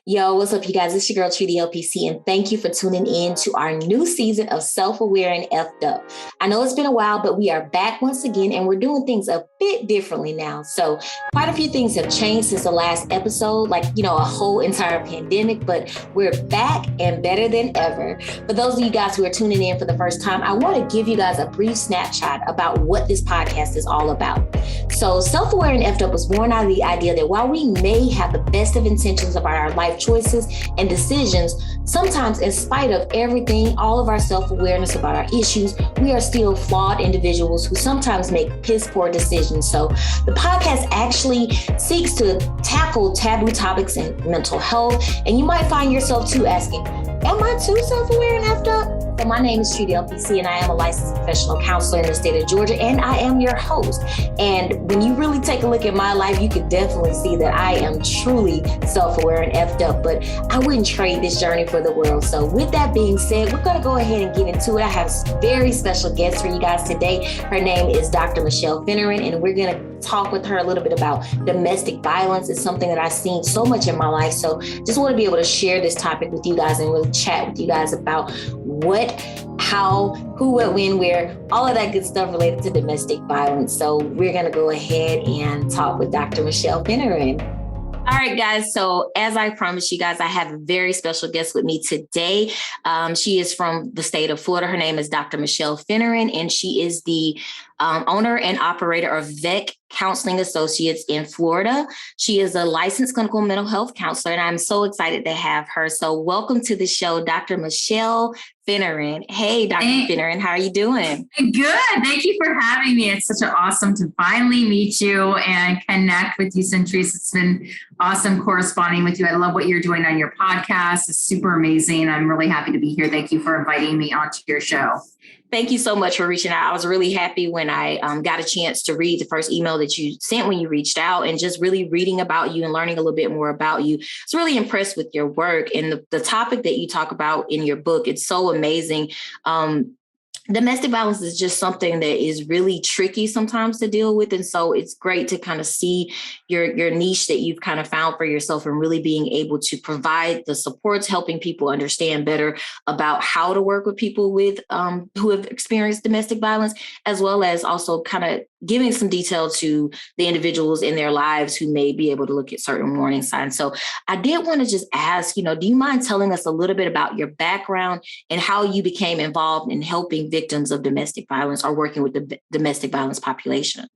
Yo, what's up, you guys? It's your girl, Trudy LPC, and thank you for tuning in to our new season of Self-Aware and Effed Up. I know it's been a while, but we are back once again, and we're doing things a bit differently now. So quite a few things have changed since the last episode, like, a whole entire pandemic, but we're back and better than ever. For those of you guys who are tuning in for the first time, I want to give you guys a brief snapshot about what this podcast is all about. So Self-Aware and Effed Up was born out of the idea that while we may have the best of intentions about our life choices and decisions, sometimes in spite of everything, all of our self-awareness about our issues, we are still flawed individuals who sometimes make piss poor decisions. So the podcast actually seeks to tackle taboo topics in mental health, and you might find yourself too asking, am I too self-aware and effed up? So my name is Trudy LPC, and I am a licensed professional counselor in the state of Georgia, and I am your host. And when you really take a look at my life, you can definitely see that I am truly self-aware and effed up, but I wouldn't trade this journey for the world. So with that being said, we're going to go ahead and get into it. I have a very special guest for you guys today. Her name is Dr. Michelle Finneran, and we're going to talk with her a little bit about domestic violence. It's something that I've seen so much in my life. So just want to be able to share this topic with you guys and really chat with you guys about what, how, who, what, when, where, all of that good stuff related to domestic violence. So we're going to go ahead and talk with Dr. Michelle Finneran. All right, guys. So as I promised you guys, I have a very special guest with me today. She is from the state of Florida. Her name is Dr. Michelle Finneran, and she is the owner and operator of VEC Counseling Associates in Florida. She is a licensed clinical mental health counselor, and I'm so excited to have her. So welcome to the show, Dr. Michelle Finneran. Hey, Dr. Finneran, how are you doing? Good. Thank you for having me. It's such an awesome to finally meet you and connect with you, Centuries. It's been awesome corresponding with you. I love what you're doing on your podcast. It's super amazing. I'm really happy to be here. Thank you for inviting me onto your show. Thank you so much for reaching out. I was really happy when I got a chance to read the first email that you sent when you reached out, and just really reading about you and learning a little bit more about you. I was really impressed with your work and the topic that you talk about in your book. It's so amazing. Domestic violence is just something that is really tricky sometimes to deal with. And so it's great to kind of see your niche that you've kind of found for yourself and really being able to provide the supports, helping people understand better about how to work with people with who have experienced domestic violence, as well as also kind of giving some detail to the individuals in their lives who may be able to look at certain warning signs. So I did want to just ask, do you mind telling us a little bit about your background and how you became involved in helping victims of domestic violence or working with the domestic violence population?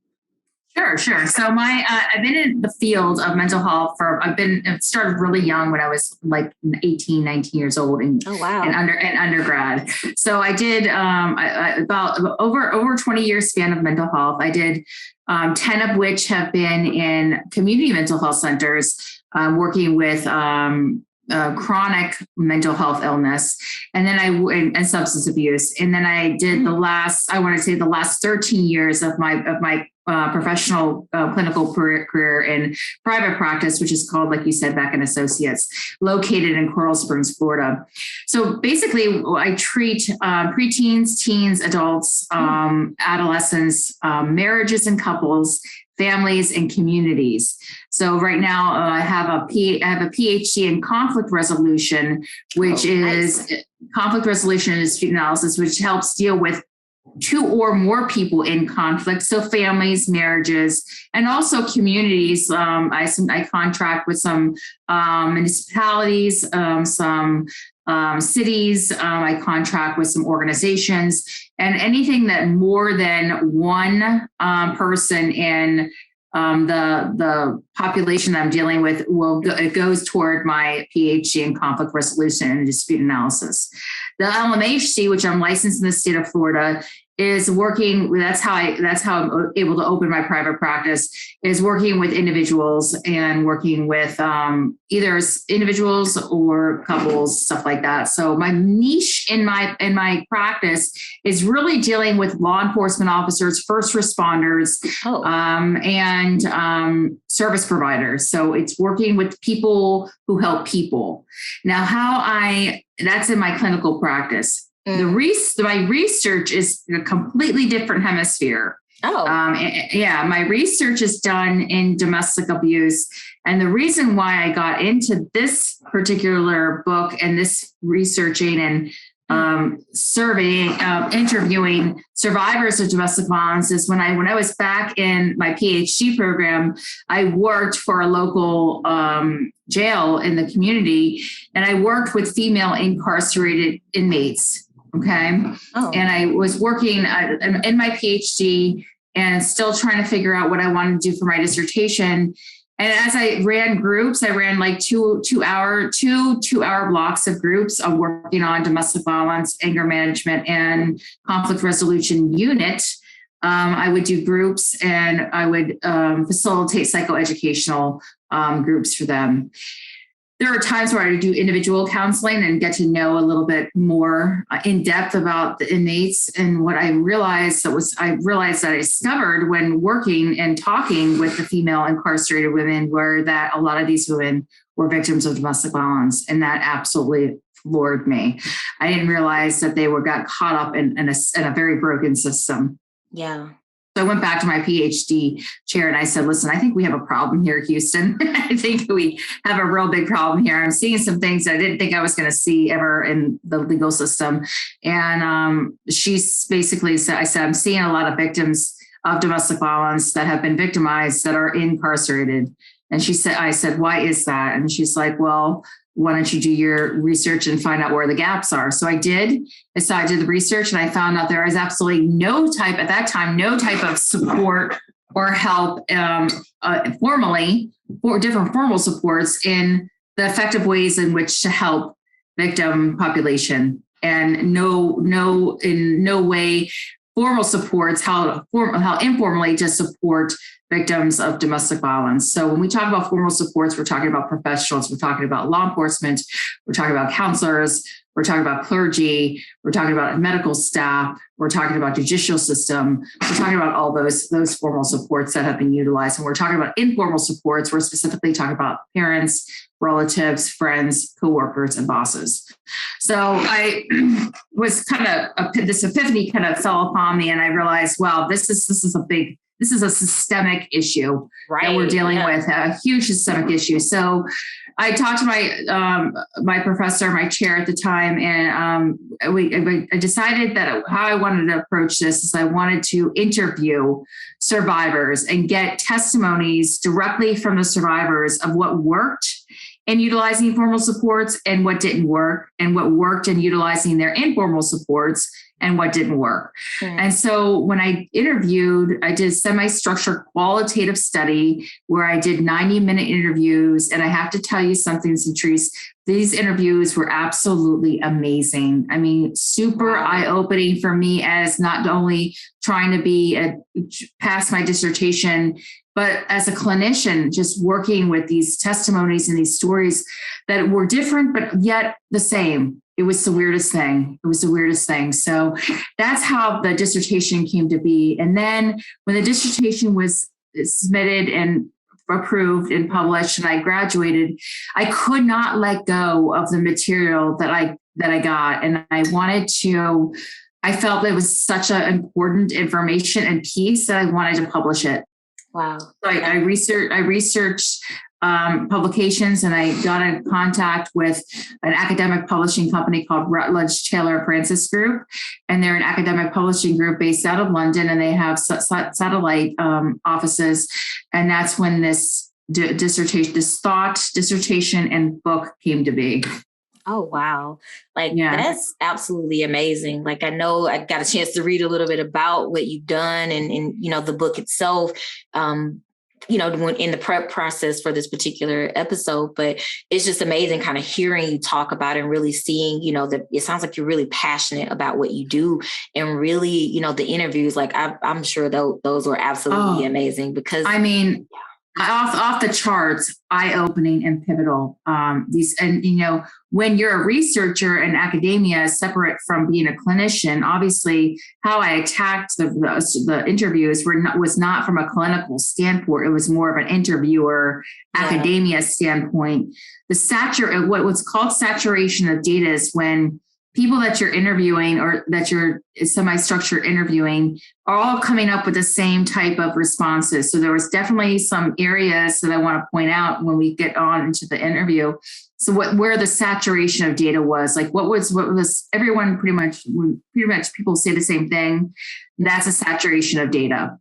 Sure. So I've been in the field of mental health I've started really young when I was like 18, 19 years old and undergrad. So I did about over 20 years span of mental health. I did 10 of which have been in community mental health centers, working with chronic mental health illness, and then and substance abuse. And then I did the last 13 years of my professional clinical career in private practice, which is called, like you said, VEC Associates, located in Coral Springs, Florida. So basically, I treat preteens, teens, adults, adolescents, marriages and couples, families, and communities. So right now, I have a PhD in conflict resolution, which is conflict resolution and dispute analysis, which helps deal with two or more people in conflict. So families, marriages, and also communities. I contract with some municipalities, some cities. I contract with some organizations, and anything that more than one person in the population that I'm dealing with it goes toward my PhD in conflict resolution and dispute analysis. The LMHC, which I'm licensed in the state of Florida, is working. That's how I'm able to open my private practice, is working with individuals and working with either individuals or couples, stuff like that. So my niche in my practice is really dealing with law enforcement officers, first responders, and service providers. So it's working with people who help people. Now, that's in my clinical practice. My research is a completely different hemisphere. My research is done in domestic abuse And the reason why I got into this particular book and this researching and surveying, interviewing survivors of domestic violence is when I was back in my PhD program, I worked for a local jail in the community, and I worked with female incarcerated inmates. Okay. Oh. And I was working in my PhD and still trying to figure out what I wanted to do for my dissertation. And as I ran groups, I ran like two hour blocks of groups of working on domestic violence, anger management, and conflict resolution unit. I would do groups, and I would facilitate psychoeducational groups for them. There are times where I do individual counseling and get to know a little bit more in depth about the inmates. And what I discovered when working and talking with the female incarcerated women were that a lot of these women were victims of domestic violence. And that absolutely floored me. I didn't realize that they got caught up in a very broken system. Yeah. So I went back to my PhD chair and I said, listen, I think we have a problem here, Houston. I think we have a real big problem here. I'm seeing some things that I didn't think I was going to see ever in the legal system. And she's basically said, I'm seeing a lot of victims of domestic violence that have been victimized that are incarcerated. And I said, why is that? And she's like, well, why don't you do your research and find out where the gaps are? So I did. So I did the research, and I found out there is absolutely no type of support or help formally, or different formal supports in the effective ways in which to help victim population, and in no way formal supports how informally to support victims of domestic violence. So when we talk about formal supports, we're talking about professionals, we're talking about law enforcement, we're talking about counselors, we're talking about clergy, we're talking about medical staff, we're talking about judicial system, we're talking about all those formal supports that have been utilized. And we're talking about informal supports, we're specifically talking about parents, relatives, friends, coworkers, and bosses. So I was this epiphany kind of fell upon me, and I realized, wow, this is a systemic issue that we're dealing with, a huge systemic issue. So I talked to my professor, my chair at the time, and I decided that how I wanted to approach this is I wanted to interview survivors and get testimonies directly from the survivors of what worked in utilizing formal supports and what didn't work, and what worked in utilizing their informal supports and what didn't work. Mm. And so when I interviewed, I did a semi-structured qualitative study where I did 90-minute interviews. And I have to tell you something, Centrise, these interviews were absolutely amazing. I mean, super eye-opening for me as not only trying to pass my dissertation, but as a clinician, just working with these testimonies and these stories that were different, but yet the same. It was the weirdest thing. So that's how the dissertation came to be. And then when the dissertation was submitted and approved and published and I graduated, I could not let go of the material that I got. And I felt it was such an important information and piece that I wanted to publish it. Wow. So I researched publications, and I got in contact with an academic publishing company called Routledge Taylor Francis Group. And they're an academic publishing group based out of London, and they have satellite offices. And that's when this dissertation and book came to be. Oh, wow. That's absolutely amazing. I know I got a chance to read a little bit about what you've done and the book itself, when in the prep process for this particular episode, but it's just amazing kind of hearing you talk about it and really seeing, that it sounds like you're really passionate about what you do, and really, the interviews, I'm sure those were absolutely amazing because off the charts, eye-opening and pivotal. When you're a researcher in academia, separate from being a clinician, obviously how I attacked the interviews was not from a clinical standpoint. It was more of an interviewer academia standpoint. What's called saturation of data is when people that you're interviewing or that you're semi-structured interviewing are all coming up with the same type of responses. So there was definitely some areas that I want to point out when we get on into the interview. So where the saturation of data was, like what was everyone pretty much people say the same thing. That's a saturation of data.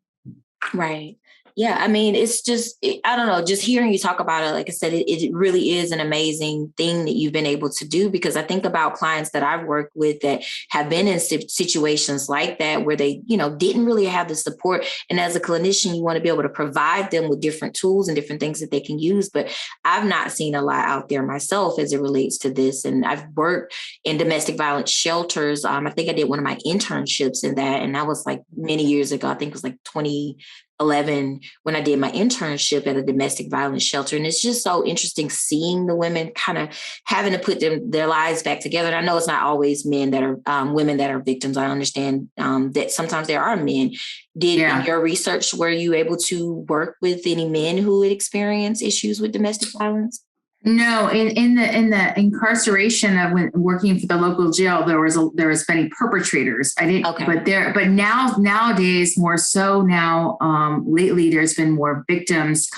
Right. Yeah, I mean, it's just, I don't know, just hearing you talk about it, like I said, it really is an amazing thing that you've been able to do, because I think about clients that I've worked with that have been in situations like that where they, didn't really have the support. And as a clinician, you want to be able to provide them with different tools and different things that they can use. But I've not seen a lot out there myself as it relates to this. And I've worked in domestic violence shelters. I think I did one of my internships in that. And that was like many years ago. I think it was like 2011 when I did my internship at a domestic violence shelter. And it's just so interesting seeing the women kind of having to put their lives back together. And I know it's not always men that are women that are victims. I understand that sometimes there are men. In your research, were you able to work with any men who had experienced issues with domestic violence? No, in the incarceration of when working for the local jail, there was many perpetrators. I didn't, okay. but nowadays more so now. Lately, there's been more victims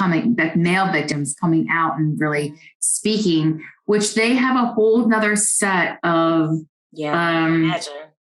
male victims coming out and really speaking, which they have a whole nother set of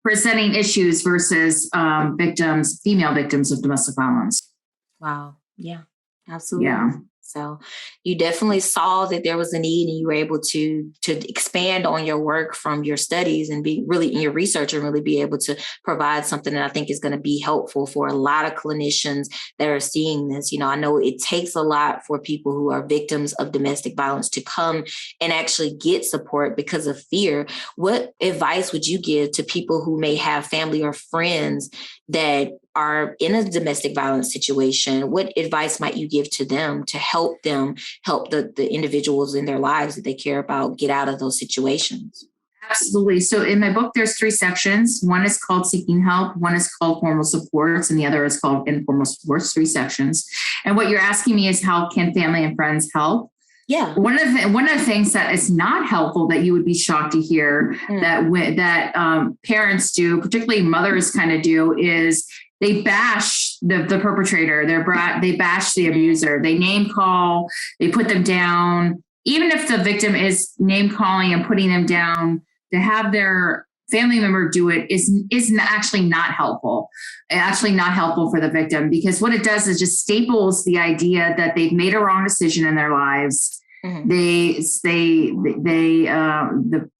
presenting issues versus female victims of domestic violence. Wow. Yeah. Absolutely. Yeah. So you definitely saw that there was a need, and you were able to expand on your work from your studies and be really in your research and really be able to provide something that I think is going to be helpful for a lot of clinicians that are seeing this. I know it takes a lot for people who are victims of domestic violence to come and actually get support because of fear. What advice would you give to people who may have family or friends that are in a domestic violence situation? What advice might you give to them to help the individuals in their lives that they care about get out of those situations? Absolutely. So in my book, there's 3 sections. One is called Seeking Help. One is called Formal Supports. And the other is called Informal Supports, 3 sections. And what you're asking me is, how can family and friends help? Yeah. One of the things that is not helpful that you would be shocked to hear that parents do, particularly mothers kind of do, is they bash the perpetrator. They bash the abuser. They name call. They put them down. Even if the victim is name calling and putting them down, to have their family member do it is actually not helpful. Actually not helpful for the victim, because what it does is just staples the idea that they've made a wrong decision in their lives. Mm-hmm.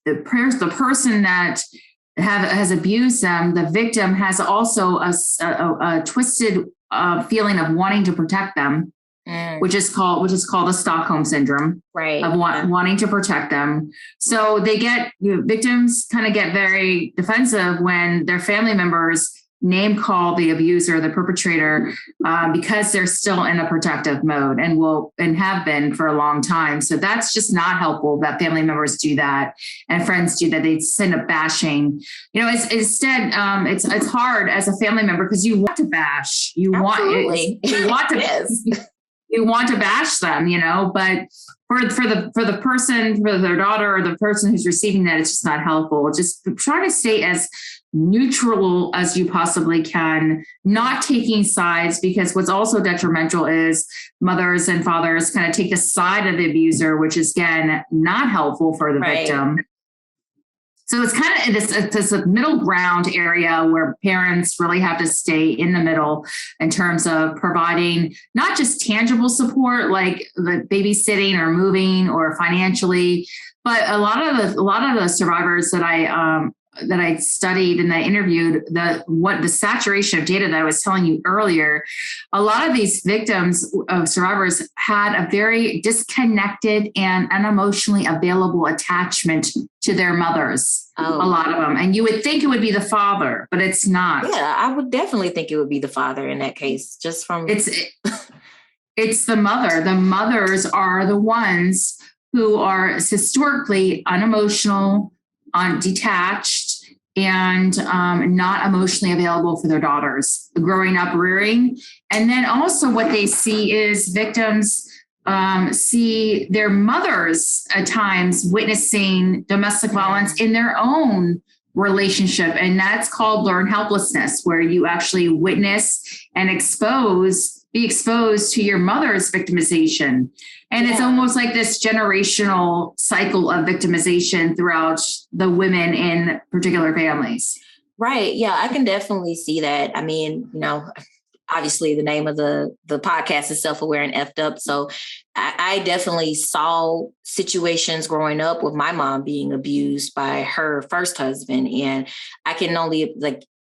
The person that has abused them, the victim has also a twisted feeling of wanting to protect them, which is called the Stockholm syndrome, right? Of wanting to protect them. So victims kind of get very defensive when their family members name call the abuser, the perpetrator, because they're still in a protective mode and have been for a long time. So that's just not helpful that family members do that and friends do that. They send up bashing. Instead, it's hard as a family member because you want to bash. You want to yes. You want to bash them, but for the person, for their daughter or the person who's receiving that, it's just not helpful. Just try to stay as neutral as you possibly can, not taking sides, because what's also detrimental is mothers and fathers kind of take the side of the abuser, which is, again, not helpful for the victim. So it's kind of this middle ground area where parents really have to stay in the middle in terms of providing not just tangible support like the babysitting or moving or financially, but a lot of the survivors that I studied and I interviewed, the saturation of data that I was telling you earlier, a lot of these victims of survivors had a very disconnected and unemotionally available attachment to their mothers. A lot of them. And you would think it would be the father, but it's not. Yeah, I would definitely think it would be the father in that case, just from... It's the mother. The mothers are the ones who are historically unemotional, detached, and not emotionally available for their daughters, growing up, rearing. And then also what they see is victims see their mothers at times witnessing domestic violence in their own relationship. And that's called learned helplessness, where you actually witness and be exposed to your mother's victimization. And it's almost like this generational cycle of victimization throughout the women in particular families. Right. Yeah, I can definitely see that. I mean, obviously the name of the podcast is Self-Aware and Effed Up. So I definitely saw situations growing up with my mom being abused by her first husband. And I can only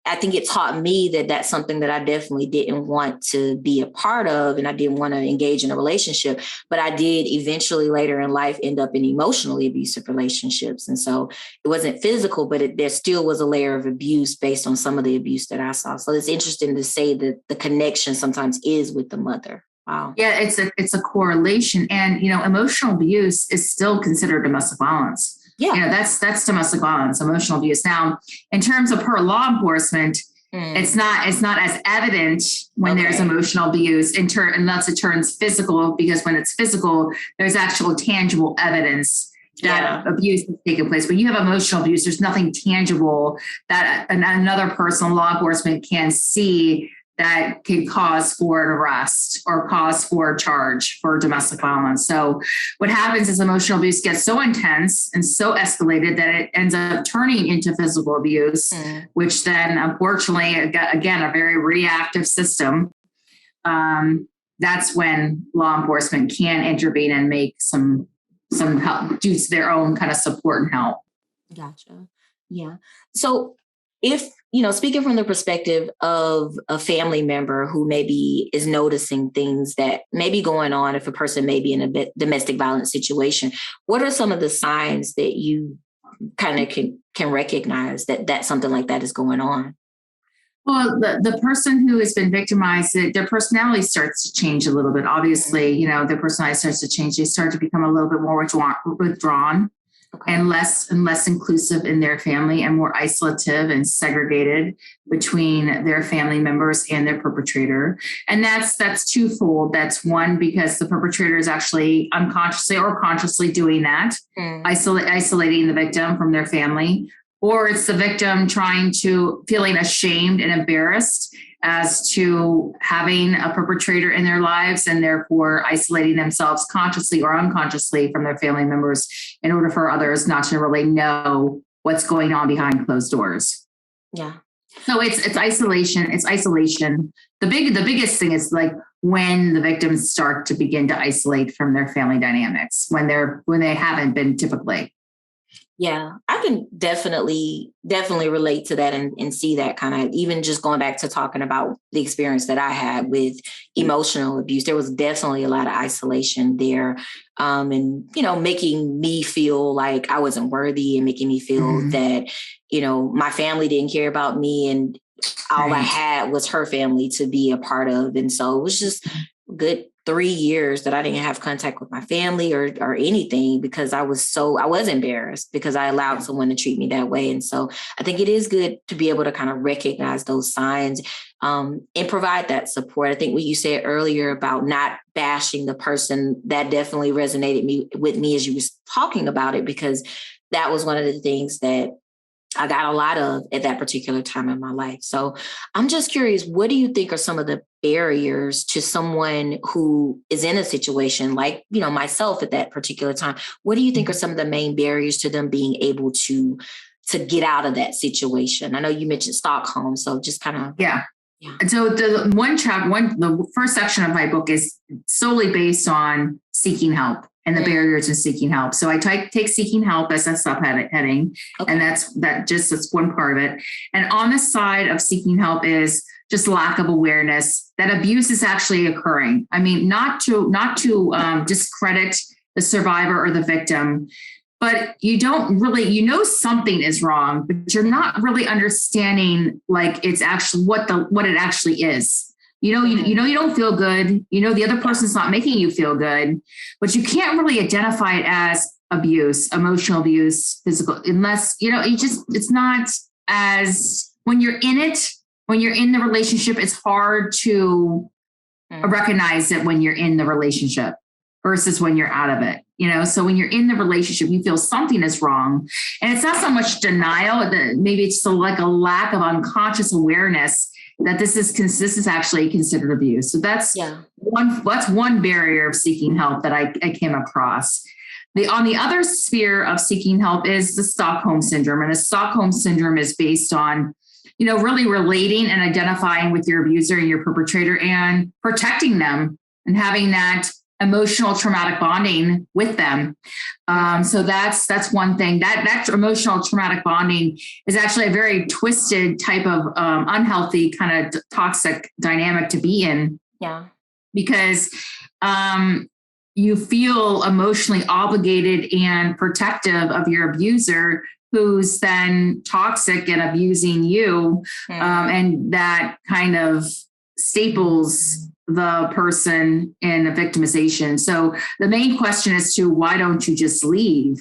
I think it taught me that that's something that I definitely didn't want to be a part of. And I didn't want to engage in a relationship, but I did eventually later in life end up in emotionally abusive relationships. And so it wasn't physical, but there still was a layer of abuse based on some of the abuse that I saw. So it's interesting to say that the connection sometimes is with the mother. Wow. Yeah, it's a correlation. And, emotional abuse is still considered domestic violence. Yeah. That's domestic violence, emotional abuse. Now, in terms of per law enforcement, it's not as evident when there's emotional abuse unless it turns physical, because when it's physical, there's actual tangible evidence that abuse has taken place. When you have emotional abuse, there's nothing tangible that another person, law enforcement, can see that can cause for an arrest or cause for a charge for domestic violence. So what happens is emotional abuse gets so intense and so escalated that it ends up turning into physical abuse, which then, unfortunately, again, a very reactive system. That's when law enforcement can intervene and make some help, do their own kind of support and help. Gotcha. Yeah. So if, speaking from the perspective of a family member who maybe is noticing things that may be going on, if a person may be in a domestic violence situation, what are some of the signs that you kind of can recognize that something like that is going on? Well, the person who has been victimized, their personality starts to change a little bit. Obviously, their personality starts to change. They start to become a little bit more withdrawn. Okay. And less inclusive in their family, and more isolative and segregated between their family members and their perpetrator. And that's twofold. That's one, because the perpetrator is actually unconsciously or consciously doing that, isolating the victim from their family, or it's the victim feeling ashamed and embarrassed as to having a perpetrator in their lives, and therefore isolating themselves consciously or unconsciously from their family members in order for others not to really know what's going on behind closed doors. Yeah. So it's isolation. It's isolation. The biggest thing is like when the victims start to begin to isolate from their family dynamics, when they haven't been typically. Yeah, I can definitely relate to that and see that kind of, even just going back to talking about the experience that I had with emotional abuse. There was definitely a lot of isolation there, and, making me feel like I wasn't worthy, and making me feel that, my family didn't care about me, and all I had was her family to be a part of. And so it was just good 3 years that I didn't have contact with my family or anything, because I was embarrassed because I allowed someone to treat me that way. And so I think it is good to be able to kind of recognize those signs, and provide that support. I think what you said earlier about not bashing the person, that definitely resonated with me as you was talking about it, because that was one of the things that I got a lot of at that particular time in my life. So I'm just curious, what do you think are some of the barriers to someone who is in a situation like, myself at that particular time? What do you think are some of the main barriers to them being able to get out of that situation? I know you mentioned Stockholm, so just kind of. Yeah. So the first section of my book is solely based on seeking help and the barriers to seeking help. So I take seeking help as a subheading, and that's one part of it. And on the side of seeking help is just lack of awareness that abuse is actually occurring. I mean, not to discredit the survivor or the victim, but you don't really, something is wrong, but you're not really understanding like it's actually what it actually is. You don't feel good. The other person's not making you feel good, but you can't really identify it as abuse, emotional abuse, physical, unless, it's not as, when you're in it, when you're in the relationship, it's hard to recognize it when you're in the relationship. versus when you're out of it. So when you're in the relationship, you feel something is wrong. And it's not so much denial, that maybe it's like a lack of unconscious awareness that this is actually considered abuse. So that's one barrier of seeking help that I came across. On the other sphere of seeking help is the Stockholm syndrome. And the Stockholm syndrome is based on, really relating and identifying with your abuser and your perpetrator and protecting them and having that emotional traumatic bonding with them. So that's one thing. That emotional traumatic bonding is actually a very twisted type of unhealthy kind of toxic dynamic to be in. Yeah. Because you feel emotionally obligated and protective of your abuser, who's then toxic and abusing you. And that kind of staples the person in a victimization. So the main question as to why don't you just leave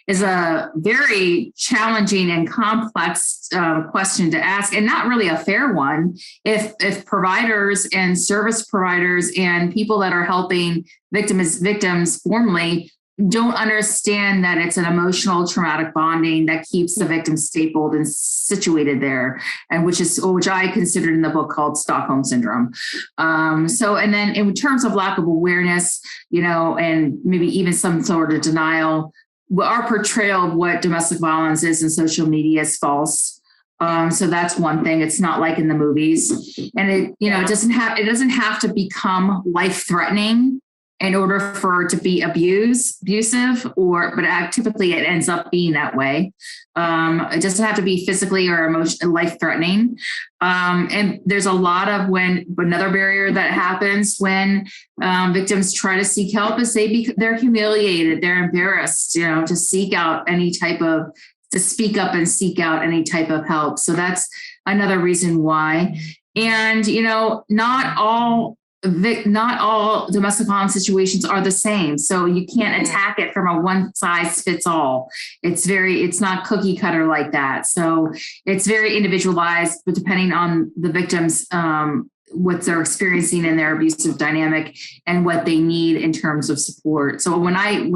is a very challenging and complex question to ask, and not really a fair one. If providers and service providers and people that are helping victims formally don't understand that it's an emotional traumatic bonding that keeps the victim stapled and situated there, and which I considered in the book called Stockholm syndrome. And then in terms of lack of awareness, and maybe even some sort of denial, our portrayal of what domestic violence is in social media is false. So that's one thing. It's not like in the movies, and it doesn't have to become life-threatening in order for it to be abusive, but typically it ends up being that way. It doesn't have to be physically or emotionally life-threatening. And there's a lot of another barrier that happens when victims try to seek help is they're humiliated, they're embarrassed, to speak up and seek out any type of help. So that's another reason why. And, not all domestic violence situations are the same. So you can't attack it from a one size fits all. It's not cookie cutter like that. So it's very individualized, but depending on the victims, what they're experiencing in their abusive dynamic and what they need in terms of support. So when I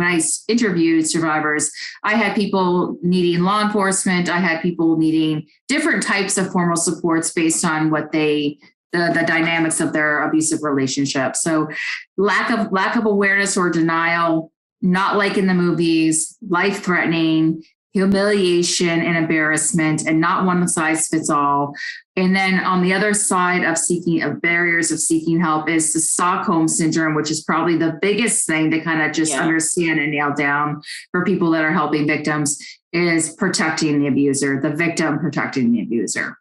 interviewed survivors, I had people needing law enforcement. I had people needing different types of formal supports based on what the dynamics of their abusive relationship. So lack of awareness or denial, not like in the movies, life-threatening, humiliation and embarrassment, and not one size fits all. And then on the other side of barriers of seeking help is the Stockholm syndrome, which is probably the biggest thing to kind of just understand and nail down for people that are helping victims, is protecting the abuser, the victim protecting the abuser.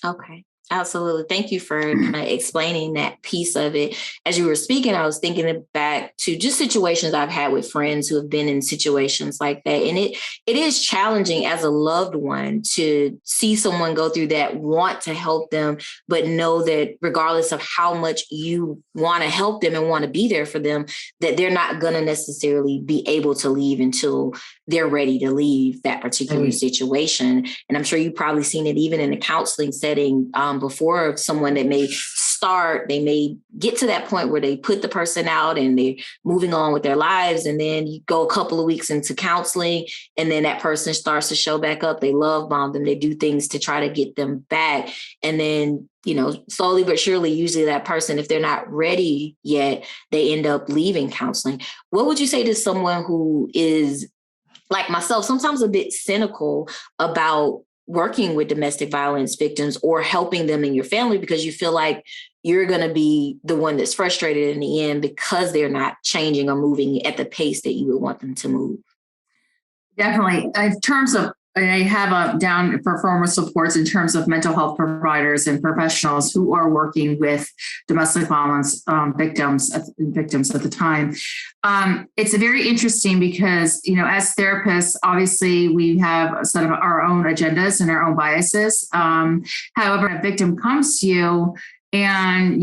Okay. Absolutely. Thank you for kind of explaining that piece of it. As you were speaking, I was thinking back to just situations I've had with friends who have been in situations like that. And it is challenging as a loved one to see someone go through that, want to help them, but know that regardless of how much you want to help them and want to be there for them, that they're not going to necessarily be able to leave until they're ready to leave that particular situation. And I'm sure you've probably seen it even in a counseling setting before someone that they may get to that point where they put the person out and they're moving on with their lives. And then you go a couple of weeks into counseling and then that person starts to show back up. They love bomb them. They do things to try to get them back. And then, slowly but surely, usually that person, if they're not ready yet, they end up leaving counseling. What would you say to someone who is like myself, sometimes a bit cynical about working with domestic violence victims or helping them in your family, because you feel like you're going to be the one that's frustrated in the end because they're not changing or moving at the pace that you would want them to move? Definitely. In terms of, I have down for formal supports in terms of mental health providers and professionals who are working with domestic violence victims at the time. It's very interesting because, as therapists, obviously we have a set of our own agendas and our own biases. However, a victim comes to you and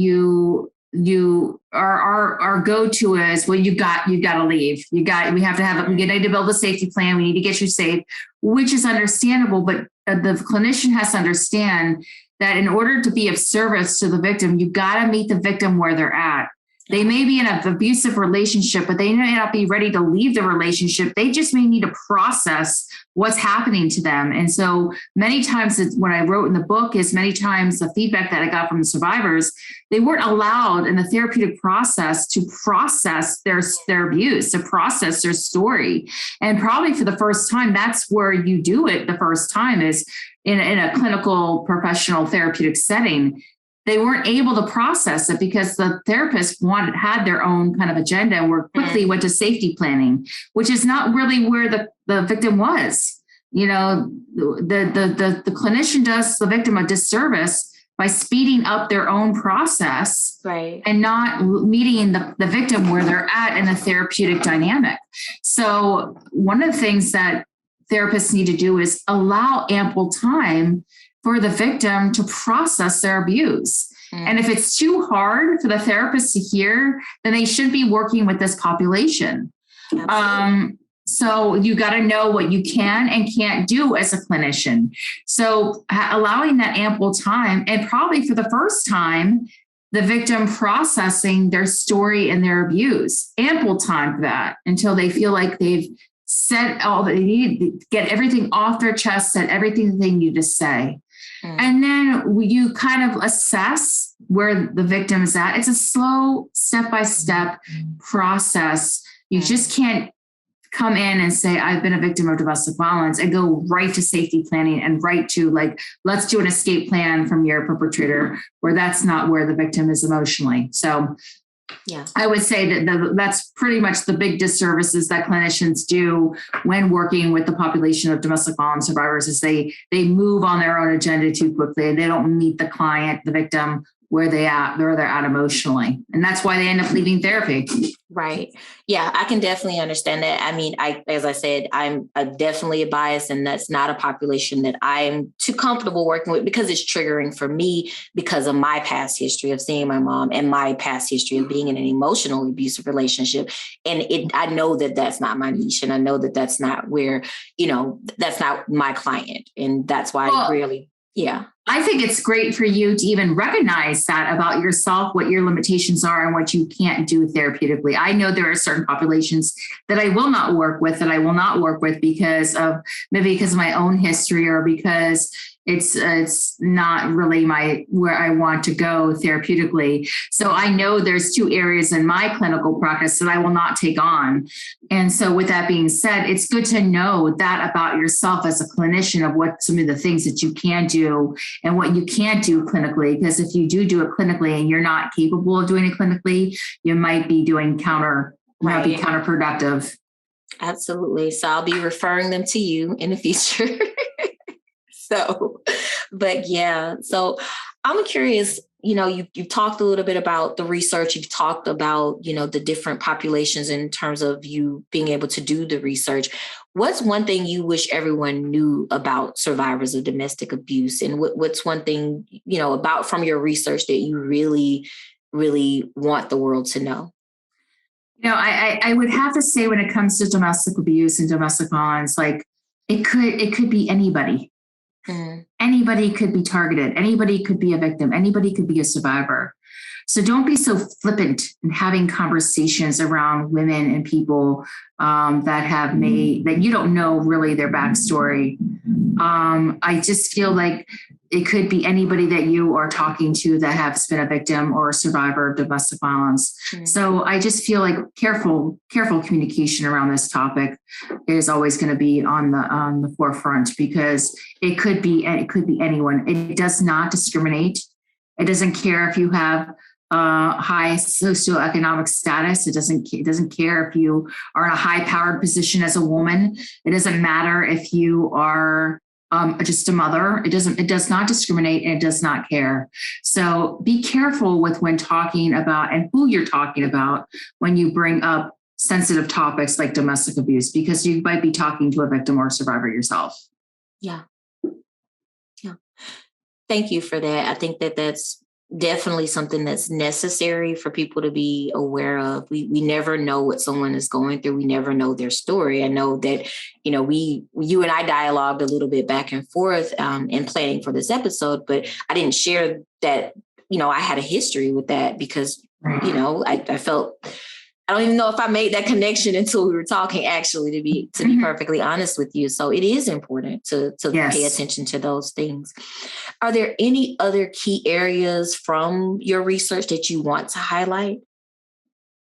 our go-to is, well, you got to leave. We need to build a safety plan. We need to get you safe, which is understandable. But the clinician has to understand that in order to be of service to the victim, you got to meet the victim where they're at. They may be in an abusive relationship, but they may not be ready to leave the relationship. They just may need to process what's happening to them. And so many times what I wrote in the book is many times the feedback that I got from the survivors, they weren't allowed in the therapeutic process to process their abuse, to process their story. And probably for the first time, that's where you do it the first time is in a clinical, professional, therapeutic setting. They weren't able to process it because the therapist had their own kind of agenda and quickly went to safety planning, which is not really where the victim was. You know, the clinician does the victim a disservice by speeding up their own process, right, and not meeting the victim where they're at in a therapeutic dynamic. So one of the things that therapists need to do is allow ample time for the victim to process their abuse. And if it's too hard for the therapist to hear, then they should be working with this population. So you got to know what you can and can't do as a clinician. So allowing that ample time, and probably for the first time, the victim processing their story and their abuse, ample time for that until they feel like they've said all that they need, get everything off their chest, said everything they need to say. And then you kind of assess where the victim is at. It's a slow step-by-step process. You just can't come in and say, I've been a victim of domestic violence and go right to safety planning and right to let's do an escape plan from your perpetrator, where that's not where the victim is emotionally. So yeah, I would say that that's pretty much the big disservices that clinicians do when working with the population of domestic violence survivors is they move on their own agenda too quickly and they don't meet the client, the victim, where they're at emotionally. And that's why they end up leaving therapy. Right. Yeah, I can definitely understand that. I mean, as I said, I'm definitely a bias, and that's not a population that I'm too comfortable working with because it's triggering for me because of my past history of seeing my mom and my past history of being in an emotional abusive relationship. And I know that that's not my niche, and I know that that's not where, that's not my client. And that's why yeah. I think it's great for you to even recognize that about yourself, what your limitations are and what you can't do therapeutically. I know there are certain populations that I will not work with, because of my own history or because it's not really where I want to go therapeutically. So I know there's two areas in my clinical practice that I will not take on. And so with that being said, it's good to know that about yourself as a clinician of what some of the things that you can do and what you can't do clinically. Because if you do it clinically and you're not capable of doing it clinically, you might be doing counterproductive. Absolutely. So I'll be referring them to you in the future. But yeah, so I'm curious, you've talked a little bit about the research. You've talked about, the different populations in terms of you being able to do the research. What's one thing you wish everyone knew about survivors of domestic abuse? And what's one thing, about from your research that you really, really want the world to know? I would have to say when it comes to domestic abuse and domestic violence, it could be anybody. Anybody could be targeted. Anybody could be a victim. Anybody could be a survivor. So don't be so flippant in having conversations around women and people that you don't know really their backstory. I just feel like it could be anybody that you are talking to that has been a victim or a survivor of domestic violence. So I just feel like careful communication around this topic is always going to be on the forefront, because it could be anyone. It does not discriminate. It doesn't care if you have high socioeconomic status. It doesn't care if you are in a high-powered position as a woman. It doesn't matter if you are just a mother. It does not discriminate, and it does not care. So be careful with when talking about and who you're talking about when you bring up sensitive topics like domestic abuse, because you might be talking to a victim or a survivor yourself. Yeah. Thank you for that. I think that's definitely something that's necessary for people to be aware of. We never know what someone is going through. We never know their story. I know that, you and I dialogued a little bit back and forth in planning for this episode, but I didn't share that, I had a history with that because I felt, I don't even know if I made that connection until we were talking, actually, to be perfectly honest with you. So it is important to pay attention to those things. Are there any other key areas from your research that you want to highlight?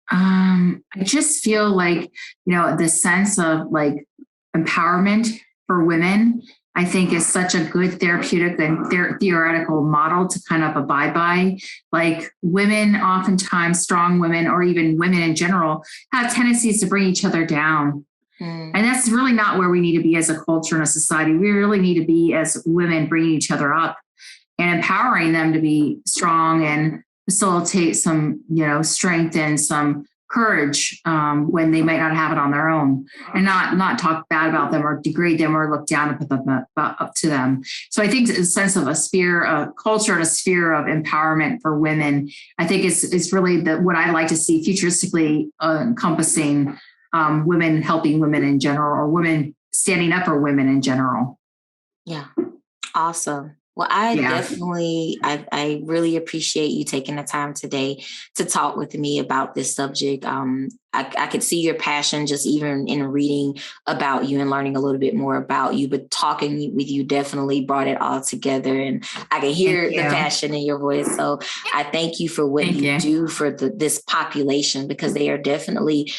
I just feel like, the sense of like empowerment for women, I think is such a good therapeutic and theoretical model to kind of abide by. Like women, oftentimes strong women, or even women in general, have tendencies to bring each other down. And that's really not where we need to be as a culture and a society. We really need to be, as women, bringing each other up and empowering them to be strong and facilitate some, strength and some courage when they might not have it on their own, and not talk bad about them or degrade them or look down and put them up to them. So I think a sense of a sphere, a culture and a sphere of empowerment for women, I think is really what I like to see futuristically encompassing women helping women in general, or women standing up for women in general. Yeah. Awesome. Well, I really appreciate you taking the time today to talk with me about this subject. I could see your passion just even in reading about you and learning a little bit more about you, but talking with you definitely brought it all together, and I can hear the passion in your voice. So I thank you for what you do for this population, because they are definitely,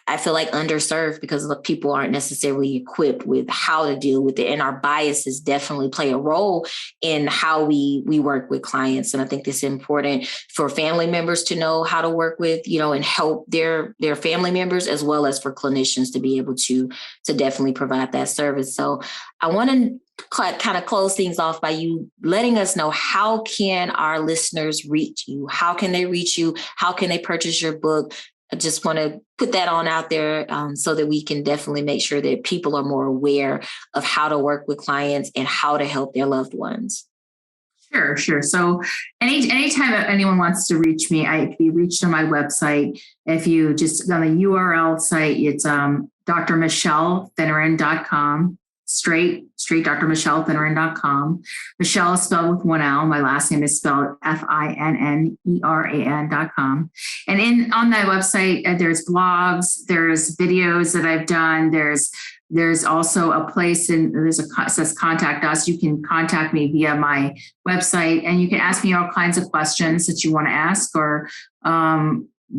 I feel like underserved, because the people aren't necessarily equipped with how to deal with it. And our biases definitely play a role in how we work with clients. And I think it's important for family members to know how to work with, and help their family members, as well as for clinicians to be able to definitely provide that service. So I want to kind of close things off by you letting us know, how can our listeners reach you? How can they reach you? How can they purchase your book? I just want to put that on out there so that we can definitely make sure that people are more aware of how to work with clients and how to help their loved ones. Sure. So anytime anyone wants to reach me, I can be reached on my website. If you just on the URL site, it's drmichellefinneran.com. Straight drmichellefinneran.com. Michelle is spelled with one L. My last name is spelled FINNERAN.com. And on that website, there's blogs, there's videos that I've done. There's also a place, and it says contact us. You can contact me via my website, and you can ask me all kinds of questions that you want to ask or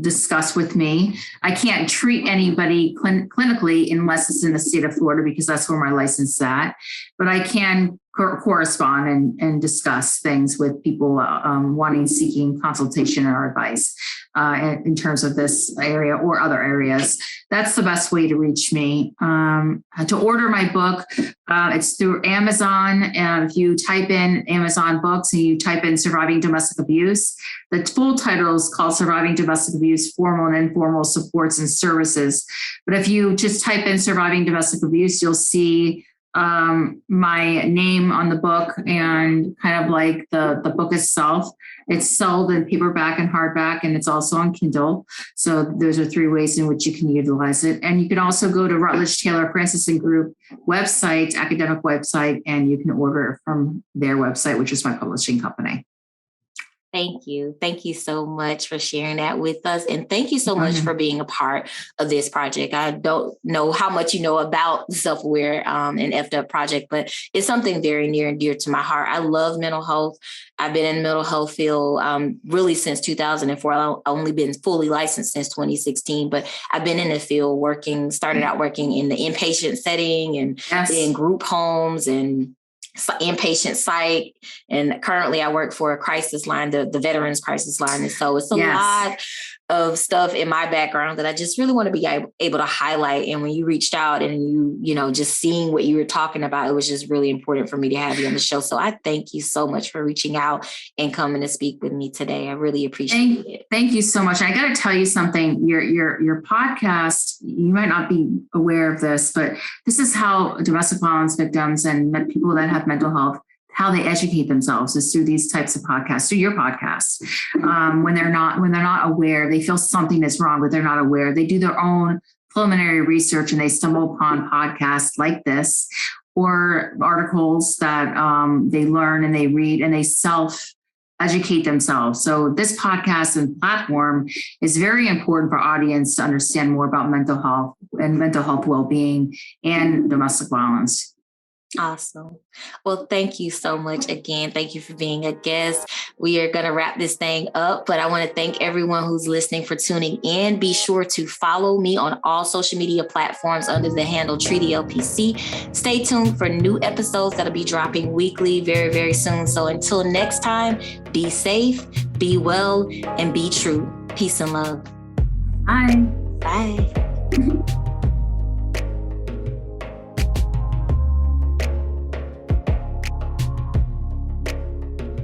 discuss with me. I can't treat anybody clinically unless it's in the state of Florida, because that's where my license is at. But I can correspond and discuss things with people seeking consultation or advice in terms of this area or other areas. That's the best way to reach me. To order my book, it's through Amazon. And if you type in Amazon books and you type in Surviving Domestic Abuse, the full title is called Surviving Domestic Abuse, Formal and Informal Supports and Services. But if you just type in Surviving Domestic Abuse, you'll see my name on the book and kind of like the book itself. It's sold in paperback and hardback, and it's also on Kindle. So those are 3 ways in which you can utilize it. And you can also go to Rutledge Taylor Francis and Group website, academic website, and you can order it from their website, which is my publishing company. Thank you. Thank you so much for sharing that with us. And thank you so much for being a part of this project. I don't know how much you know about the Self-Aware and FDUP project, but it's something very near and dear to my heart. I love mental health. I've been in the mental health field really since 2004. I've only been fully licensed since 2016, but I've been in the field started out working in the inpatient setting and in group homes and inpatient psych, and currently I work for a crisis line, the Veterans Crisis Line. And so it's a lot of stuff in my background that I just really want to be able to highlight. And when you reached out and you just seeing what you were talking about, it was just really important for me to have you on the show. So I thank you so much for reaching out and coming to speak with me today. I really appreciate it. Thank you so much. I got to tell you something, your podcast, you might not be aware of this, but this is how domestic violence victims and people that have mental health, how they educate themselves is through these types of podcasts, through your podcasts. When they're not aware, they feel something is wrong, but they're not aware. They do their own preliminary research and they stumble upon podcasts like this or articles that they learn and they read and they educate themselves. So this podcast and platform is very important for audience to understand more about mental health and mental health well-being and domestic violence. Awesome. Well, thank you so much again. Thank you for being a guest. We are going to wrap this thing up, but I want to thank everyone who's listening for tuning in. Be sure to follow me on all social media platforms under the handle Treaty LPC. Stay tuned for new episodes that'll be dropping weekly very, very soon. So until next time, be safe, be well, and be true. Peace and love. Bye. Bye.